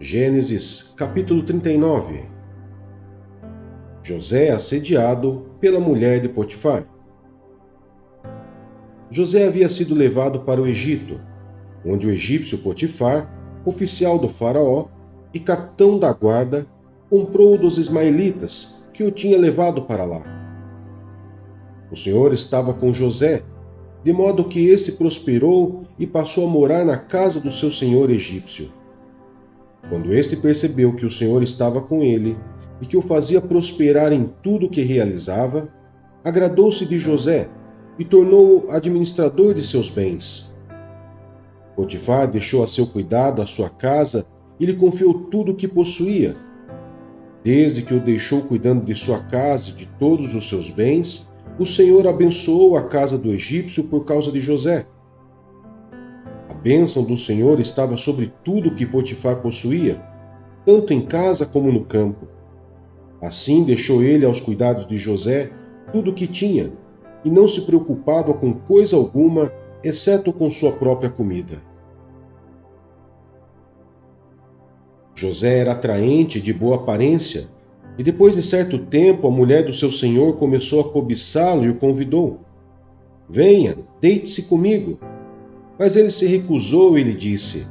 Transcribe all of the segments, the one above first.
Gênesis capítulo 39. José assediado pela mulher de Potifar. José havia sido levado para o Egito, onde o egípcio Potifar, oficial do faraó e capitão da guarda, comprou-o dos ismaelitas que o tinha levado para lá. O Senhor estava com José, de modo que este prosperou e passou a morar na casa do seu senhor egípcio. Quando este percebeu que o Senhor estava com ele e que o fazia prosperar em tudo o que realizava, agradou-se de José e tornou-o administrador de seus bens. Potifar deixou a seu cuidado a sua casa e lhe confiou tudo o que possuía. Desde que o deixou cuidando de sua casa e de todos os seus bens, o Senhor abençoou a casa do egípcio por causa de José. A bênção do Senhor estava sobre tudo o que Potifar possuía, tanto em casa como no campo. Assim deixou ele aos cuidados de José tudo o que tinha, e não se preocupava com coisa alguma, exceto com sua própria comida. José era atraente e de boa aparência, e depois de certo tempo a mulher do seu senhor começou a cobiçá-lo e o convidou. "Venha, deite-se comigo." Mas ele se recusou e lhe disse: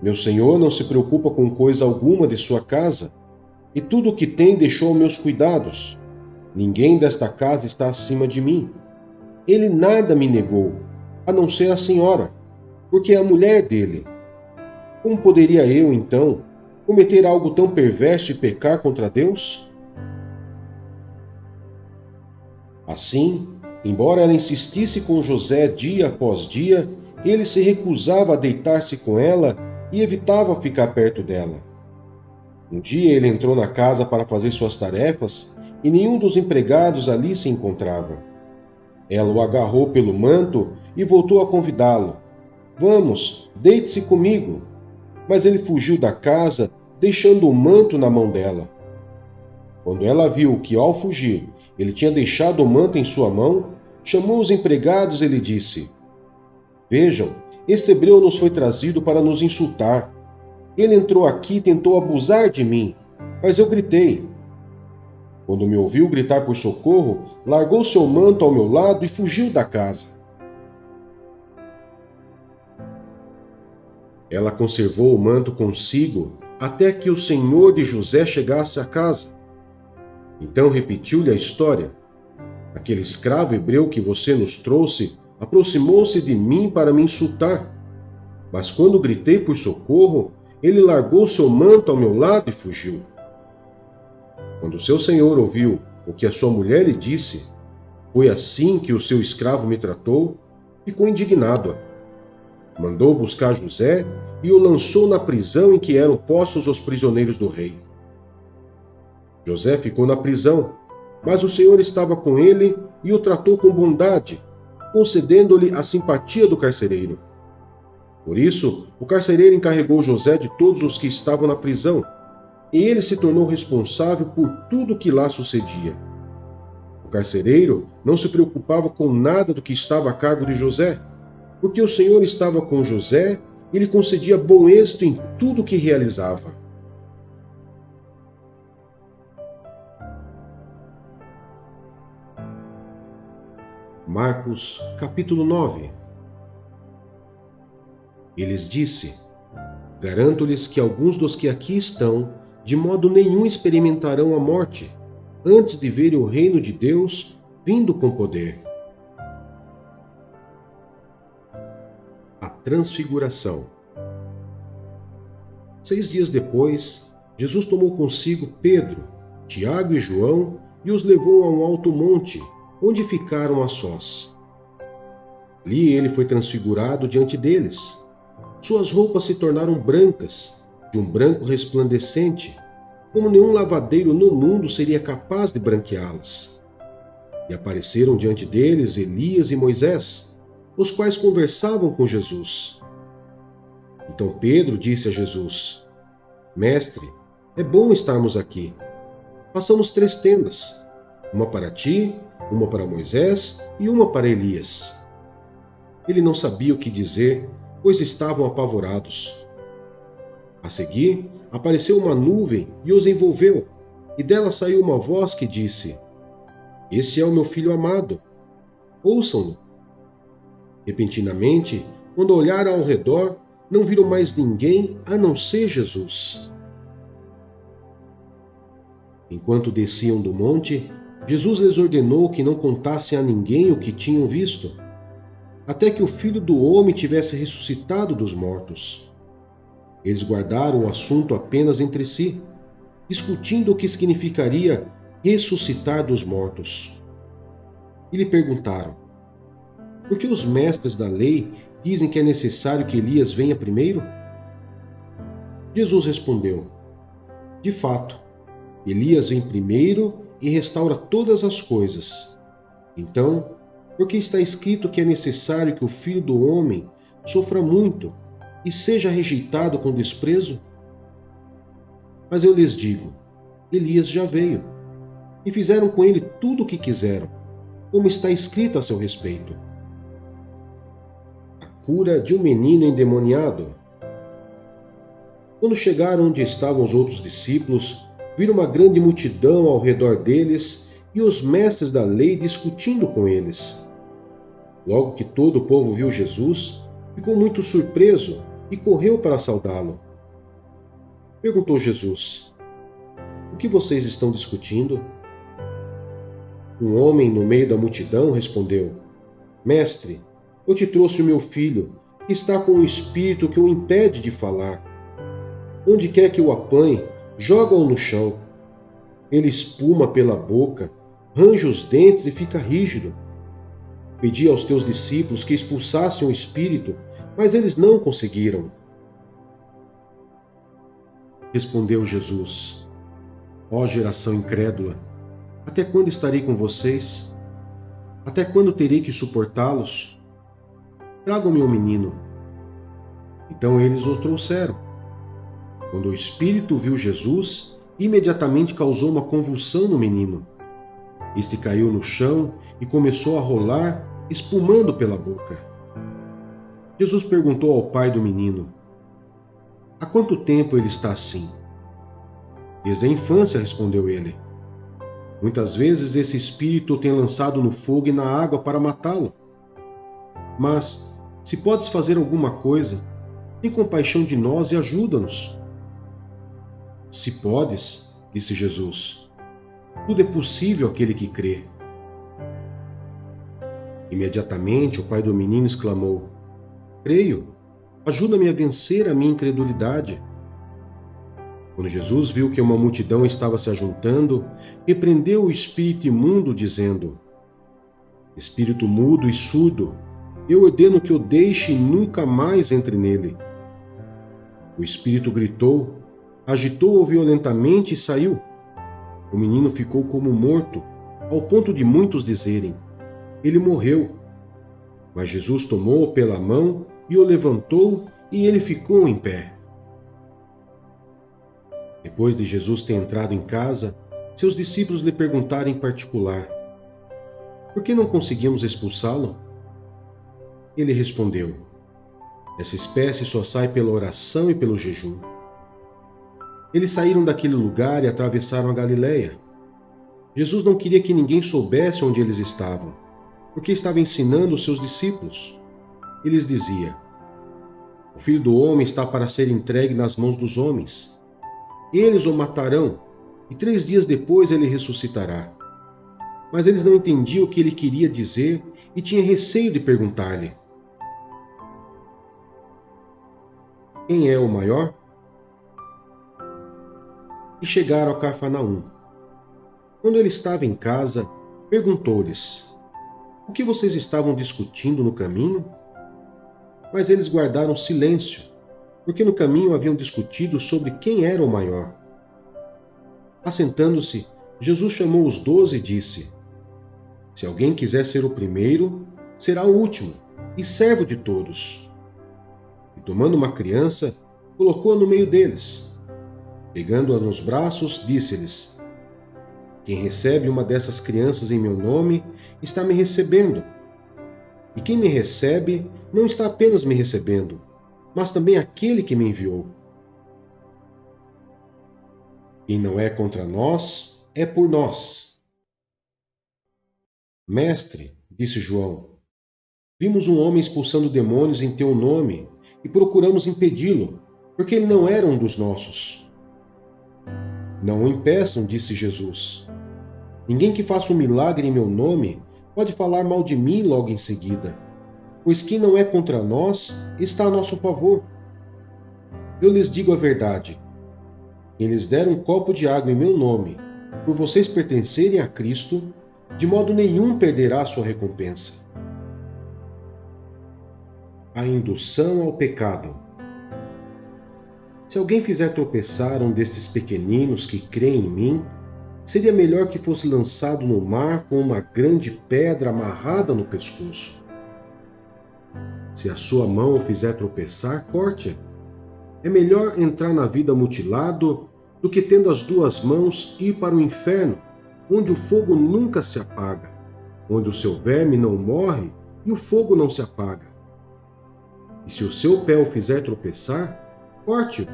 "Meu senhor não se preocupa com coisa alguma de sua casa, e tudo o que tem deixou aos meus cuidados. Ninguém desta casa está acima de mim. Ele nada me negou, a não ser a senhora, porque é a mulher dele. Como poderia eu, então, cometer algo tão perverso e pecar contra Deus?" Assim, embora ela insistisse com José dia após dia, ele se recusava a deitar-se com ela e evitava ficar perto dela. Um dia ele entrou na casa para fazer suas tarefas e nenhum dos empregados ali se encontrava. Ela o agarrou pelo manto e voltou a convidá-lo. "Vamos, deite-se comigo." Mas ele fugiu da casa, deixando o manto na mão dela. Quando ela viu que, ao fugir, ele tinha deixado o manto em sua mão, chamou os empregados e lhe disse: "Vejam, este hebreu nos foi trazido para nos insultar. Ele entrou aqui e tentou abusar de mim, mas eu gritei. Quando me ouviu gritar por socorro, largou seu manto ao meu lado e fugiu da casa." Ela conservou o manto consigo até que o senhor de José chegasse à casa. Então repetiu-lhe a história: "Aquele escravo hebreu que você nos trouxe aproximou-se de mim para me insultar. Mas quando gritei por socorro, ele largou seu manto ao meu lado e fugiu." Quando seu senhor ouviu o que a sua mulher lhe disse, "Foi assim que o seu escravo me tratou", ficou indignado. Mandou buscar José e o lançou na prisão em que eram postos os prisioneiros do rei. José ficou na prisão, mas o Senhor estava com ele e o tratou com bondade, concedendo-lhe a simpatia do carcereiro. Por isso, o carcereiro encarregou José de todos os que estavam na prisão, e ele se tornou responsável por tudo o que lá sucedia. O carcereiro não se preocupava com nada do que estava a cargo de José, porque o Senhor estava com José e lhe concedia bom êxito em tudo o que realizava. Marcos, capítulo 9. E lhes disse: "Garanto-lhes que alguns dos que aqui estão, de modo nenhum experimentarão a morte, antes de verem o reino de Deus vindo com poder." A Transfiguração. 6 dias depois, Jesus tomou consigo Pedro, Tiago e João e os levou a um alto monte, onde ficaram a sós. Ali ele foi transfigurado diante deles. Suas roupas se tornaram brancas, de um branco resplandecente, como nenhum lavadeiro no mundo seria capaz de branqueá-las. E apareceram diante deles Elias e Moisés, os quais conversavam com Jesus. Então Pedro disse a Jesus: "Mestre, é bom estarmos aqui. Façamos 3 tendas, uma para ti, uma para Moisés e uma para Elias." Ele não sabia o que dizer, pois estavam apavorados. A seguir, apareceu uma nuvem e os envolveu, e dela saiu uma voz que disse: Este é o meu filho amado. Ouçam-no. Repentinamente, quando olharam ao redor, não viram mais ninguém a não ser Jesus. Enquanto desciam do monte, Jesus lhes ordenou que não contassem a ninguém o que tinham visto, até que o Filho do Homem tivesse ressuscitado dos mortos. Eles guardaram o assunto apenas entre si, discutindo o que significaria ressuscitar dos mortos. E lhe perguntaram: por que os mestres da lei dizem que é necessário que Elias venha primeiro? Jesus respondeu: de fato, Elias vem primeiro e restaura todas as coisas. Então, por que está escrito que é necessário que o Filho do Homem sofra muito e seja rejeitado com desprezo? Mas eu lhes digo, Elias já veio, e fizeram com ele tudo o que quiseram, como está escrito a seu respeito. A cura de um menino endemoniado. Quando chegaram onde estavam os outros discípulos, viram uma grande multidão ao redor deles e os mestres da lei discutindo com eles. Logo que todo o povo viu Jesus, ficou muito surpreso e correu para saudá-lo. Perguntou Jesus: o que vocês estão discutindo? Um homem no meio da multidão respondeu: Mestre, eu te trouxe o meu filho, que está com um espírito que o impede de falar. Onde quer que o apanhe, joga-o no chão. Ele espuma pela boca, range os dentes e fica rígido. Pedi aos teus discípulos que expulsassem o espírito, mas eles não conseguiram. Respondeu Jesus: ó geração incrédula, até quando estarei com vocês? Até quando terei que suportá-los? Tragam-me um menino. Então eles o trouxeram. Quando o espírito viu Jesus, imediatamente causou uma convulsão no menino. Este caiu no chão e começou a rolar, espumando pela boca. Jesus perguntou ao pai do menino: há quanto tempo ele está assim? Desde a infância, respondeu ele. Muitas vezes esse espírito o tem lançado no fogo e na água para matá-lo. Mas, se podes fazer alguma coisa, tem compaixão de nós e ajuda-nos. Se podes, disse Jesus, tudo é possível àquele que crê. Imediatamente o pai do menino exclamou: creio, ajuda-me a vencer a minha incredulidade. Quando Jesus viu que uma multidão estava se ajuntando, repreendeu o espírito imundo, dizendo: espírito mudo e surdo, eu ordeno que o deixe e nunca mais entre nele. O espírito gritou, agitou-o violentamente e saiu. O menino ficou como morto, ao ponto de muitos dizerem: ele morreu. Mas Jesus tomou-o pela mão e o levantou, e ele ficou em pé. Depois de Jesus ter entrado em casa, seus discípulos lhe perguntaram em particular: por que não conseguimos expulsá-lo? Ele respondeu: essa espécie só sai pela oração e pelo jejum. Eles saíram daquele lugar e atravessaram a Galileia. Jesus não queria que ninguém soubesse onde eles estavam, porque estava ensinando os seus discípulos. Ele lhes dizia: o Filho do Homem está para ser entregue nas mãos dos homens. Eles o matarão, e 3 dias depois ele ressuscitará. Mas eles não entendiam o que ele queria dizer e tinham receio de perguntar-lhe: quem é o maior? E chegaram a Cafarnaum. Quando ele estava em casa, perguntou-lhes: o que vocês estavam discutindo no caminho? Mas eles guardaram silêncio, porque no caminho haviam discutido sobre quem era o maior. Assentando-se, Jesus chamou os 12 e disse: se alguém quiser ser o primeiro, será o último e servo de todos. E tomando uma criança, colocou-a no meio deles. Pegando-a nos braços, disse-lhes: quem recebe uma dessas crianças em meu nome, está me recebendo. E quem me recebe, não está apenas me recebendo, mas também aquele que me enviou. Quem não é contra nós, é por nós. Mestre, disse João, vimos um homem expulsando demônios em teu nome e procuramos impedi-lo, porque ele não era um dos nossos. Não o impeçam, disse Jesus. Ninguém que faça um milagre em meu nome pode falar mal de mim logo em seguida, pois quem não é contra nós está a nosso favor. Eu lhes digo a verdade. Quem lhes der um copo de água em meu nome, por vocês pertencerem a Cristo, de modo nenhum perderá a sua recompensa. A indução ao pecado. Se alguém fizer tropeçar um destes pequeninos que creem em mim, seria melhor que fosse lançado no mar com uma grande pedra amarrada no pescoço. Se a sua mão o fizer tropeçar, corte-a. É melhor entrar na vida mutilado do que, tendo as duas mãos, ir para o inferno, onde o fogo nunca se apaga, onde o seu verme não morre e o fogo não se apaga. E se o seu pé o fizer tropeçar, corte-o.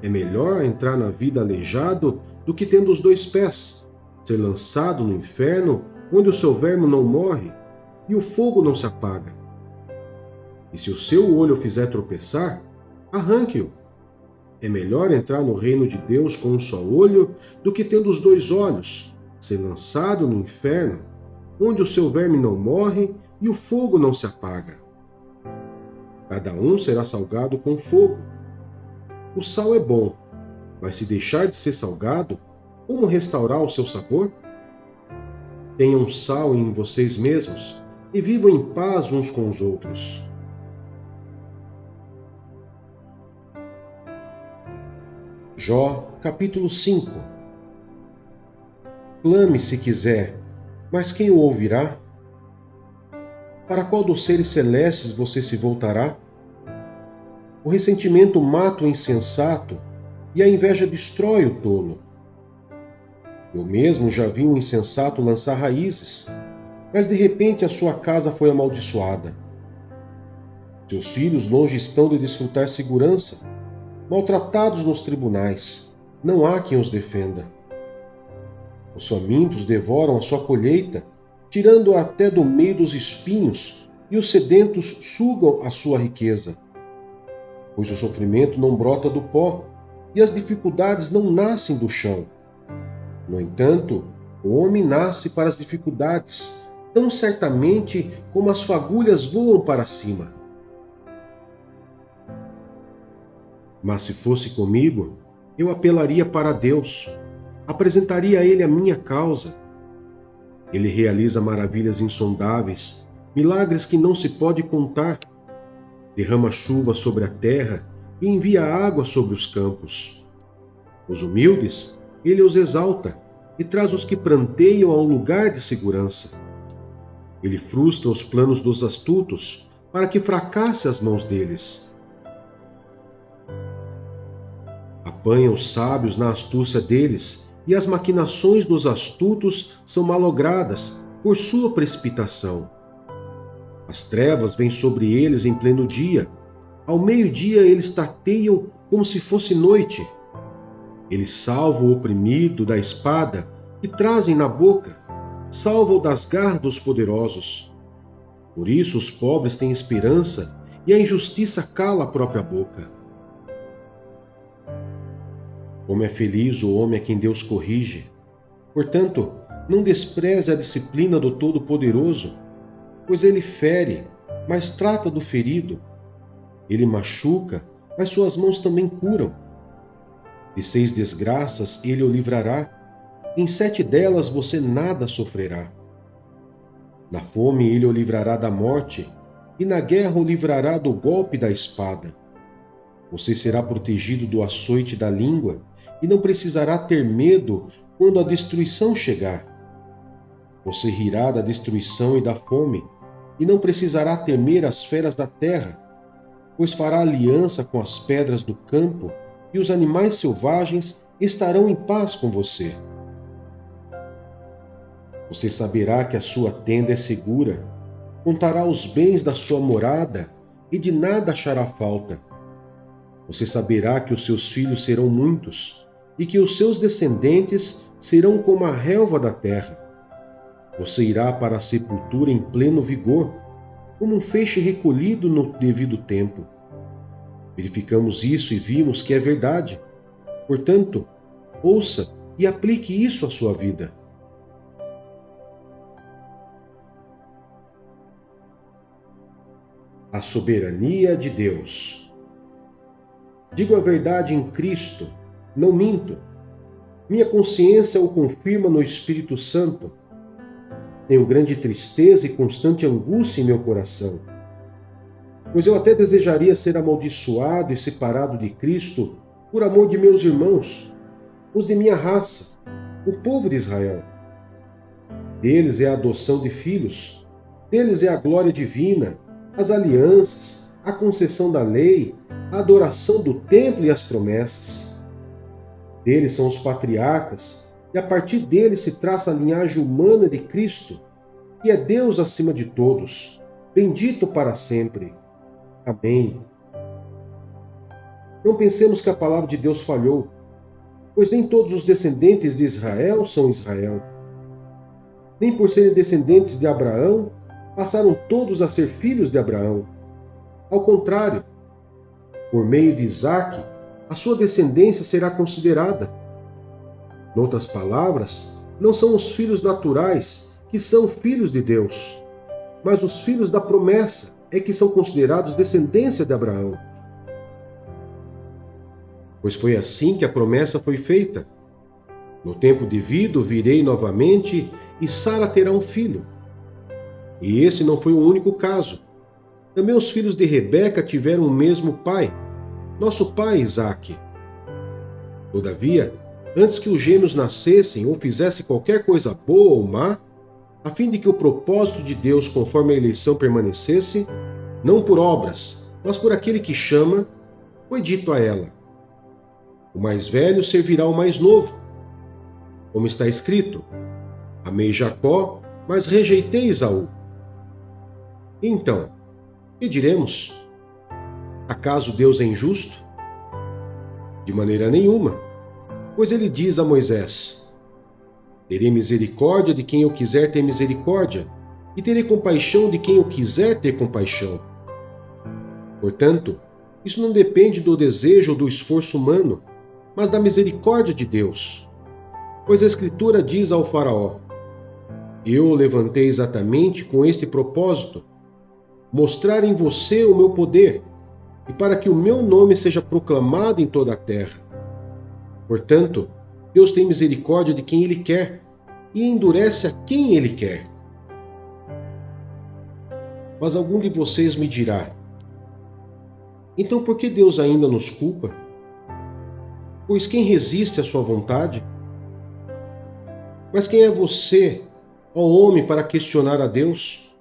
É melhor entrar na vida aleijado do que, tendo os dois pés, ser lançado no inferno, onde o seu verme não morre e o fogo não se apaga. E se o seu olho o fizer tropeçar, arranque-o. É melhor entrar no reino de Deus com um só olho do que, tendo os dois olhos, ser lançado no inferno, onde o seu verme não morre e o fogo não se apaga. Cada um será salgado com fogo. O sal é bom, mas se deixar de ser salgado, como restaurar o seu sabor? Tenham sal em vocês mesmos e vivam em paz uns com os outros. Jó, capítulo 5. Clame se quiser, mas quem o ouvirá? Para qual dos seres celestes você se voltará? O ressentimento mata o insensato e a inveja destrói o tolo. Eu mesmo já vi um insensato lançar raízes, mas de repente a sua casa foi amaldiçoada. Seus filhos longe estão de desfrutar segurança, maltratados nos tribunais, não há quem os defenda. Os famintos devoram a sua colheita, tirando-a até do meio dos espinhos, e os sedentos sugam a sua riqueza. Pois o sofrimento não brota do pó, e as dificuldades não nascem do chão. No entanto, o homem nasce para as dificuldades, tão certamente como as fagulhas voam para cima. Mas se fosse comigo, eu apelaria para Deus, apresentaria a Ele a minha causa. Ele realiza maravilhas insondáveis, milagres que não se pode contar. Derrama chuva sobre a terra e envia água sobre os campos. Os humildes, Ele os exalta e traz os que pranteiam a um lugar de segurança. Ele frustra os planos dos astutos para que fracasse as mãos deles. Apanha os sábios na astúcia deles, e as maquinações dos astutos são malogradas por sua precipitação. As trevas vêm sobre eles em pleno dia. Ao meio-dia eles tateiam como se fosse noite. Eles salvam o oprimido da espada e trazem na boca, salvam das garras dos poderosos. Por isso os pobres têm esperança e a injustiça cala a própria boca. Como é feliz o homem a quem Deus corrige. Portanto, não despreze a disciplina do Todo-Poderoso, pois ele fere, mas trata do ferido. Ele machuca, mas suas mãos também curam. De 6 desgraças ele o livrará, em 7 delas você nada sofrerá. Na fome ele o livrará da morte, e na guerra o livrará do golpe da espada. Você será protegido do açoite da língua, e não precisará ter medo quando a destruição chegar. Você rirá da destruição e da fome, e não precisará temer as feras da terra, pois fará aliança com as pedras do campo, e os animais selvagens estarão em paz com você. Você saberá que a sua tenda é segura, contará os bens da sua morada, e de nada achará falta. Você saberá que os seus filhos serão muitos, e que os seus descendentes serão como a relva da terra. Você irá para a sepultura em pleno vigor, como um feixe recolhido no devido tempo. Verificamos isso e vimos que é verdade. Portanto, ouça e aplique isso à sua vida. A soberania de Deus. Digo a verdade em Cristo, não minto. Minha consciência o confirma no Espírito Santo. Tenho grande tristeza e constante angústia em meu coração, pois eu até desejaria ser amaldiçoado e separado de Cristo por amor de meus irmãos, os de minha raça, o povo de Israel. Deles é a adoção de filhos, deles é a glória divina, as alianças, a concessão da lei, a adoração do templo e as promessas. Deles são os patriarcas, e a partir deles se traça a linhagem humana de Cristo, que é Deus acima de todos, bendito para sempre. Amém. Não pensemos que a palavra de Deus falhou, pois nem todos os descendentes de Israel são Israel. Nem por serem descendentes de Abraão, passaram todos a ser filhos de Abraão. Ao contrário, por meio de Isaque, a sua descendência será considerada. Noutras palavras, não são os filhos naturais que são filhos de Deus, mas os filhos da promessa é que são considerados descendência de Abraão. Pois foi assim que a promessa foi feita. No tempo devido virei novamente e Sara terá um filho. E esse não foi o único caso. Também os filhos de Rebeca tiveram o mesmo pai, nosso pai Isaque. Todavia, antes que os gêmeos nascessem ou fizessem qualquer coisa boa ou má, a fim de que o propósito de Deus conforme a eleição permanecesse, não por obras, mas por aquele que chama, foi dito a ela: o mais velho servirá ao mais novo. Como está escrito: amei Jacó, mas rejeitei Esaú. Então, que diremos? Acaso Deus é injusto? De maneira nenhuma, pois ele diz a Moisés: terei misericórdia de quem eu quiser ter misericórdia, e terei compaixão de quem eu quiser ter compaixão. Portanto, isso não depende do desejo ou do esforço humano, mas da misericórdia de Deus. Pois a Escritura diz ao Faraó: eu o levantei exatamente com este propósito, mostrar em você o meu poder, e para que o meu nome seja proclamado em toda a terra. Portanto, Deus tem misericórdia de quem Ele quer, e endurece a quem Ele quer. Mas algum de vocês me dirá: então por que Deus ainda nos culpa? Pois quem resiste à sua vontade? Mas quem é você, ó homem, para questionar a Deus?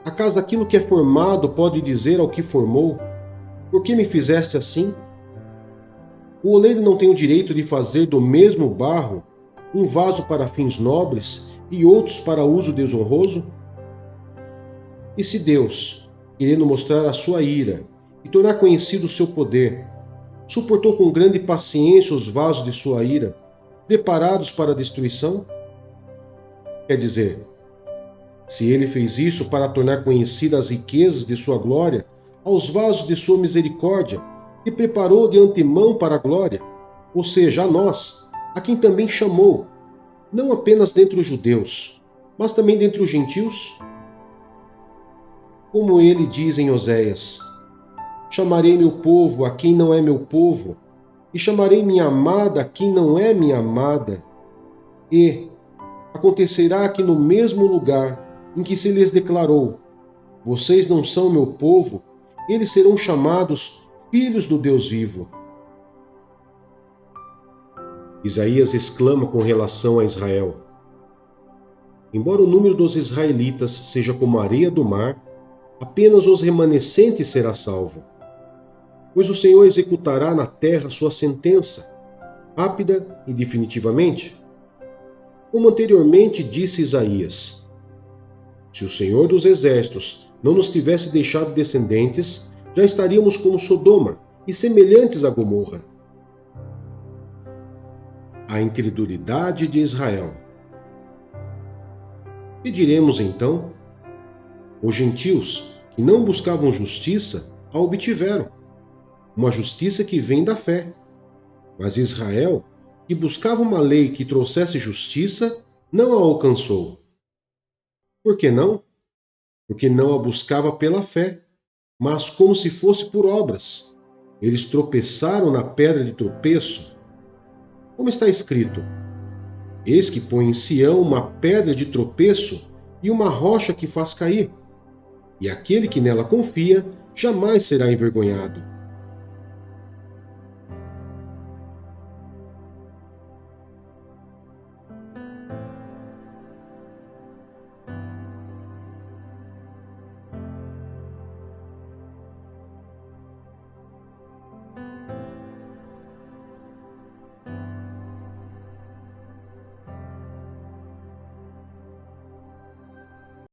Acaso aquilo que é formado pode dizer ao que formou: por que me fizeste assim? O oleiro não tem o direito de fazer do mesmo barro um vaso para fins nobres e outros para uso desonroso? E se Deus, querendo mostrar a sua ira e tornar conhecido o seu poder, suportou com grande paciência os vasos de sua ira, preparados para a destruição? Quer dizer, se ele fez isso para tornar conhecidas as riquezas de sua glória aos vasos de sua misericórdia, que preparou de antemão para a glória, ou seja, a nós, a quem também chamou, não apenas dentre os judeus, mas também dentre os gentios? Como ele diz em Oséias: chamarei meu povo a quem não é meu povo, e chamarei minha amada a quem não é minha amada. E acontecerá que no mesmo lugar em que se lhes declarou: vocês não são meu povo, eles serão chamados filhos do Deus vivo. Isaías exclama com relação a Israel: embora o número dos israelitas seja como a areia do mar, apenas os remanescentes será salvo. Pois o Senhor executará na terra sua sentença, rápida e definitivamente. Como anteriormente disse Isaías: se o Senhor dos Exércitos não nos tivesse deixado descendentes, já estaríamos como Sodoma e semelhantes a Gomorra. a incredulidade de Israel. Que diremos então? Os gentios, que não buscavam justiça, a obtiveram, uma justiça que vem da fé. Mas Israel, que buscava uma lei que trouxesse justiça, não a alcançou. Por que não? Porque não a buscava pela fé, mas como se fosse por obras. Eles tropeçaram na pedra de tropeço. Como está escrito: Eis que põe em Sião uma pedra de tropeço e uma rocha que faz cair, e aquele que nela confia jamais será envergonhado.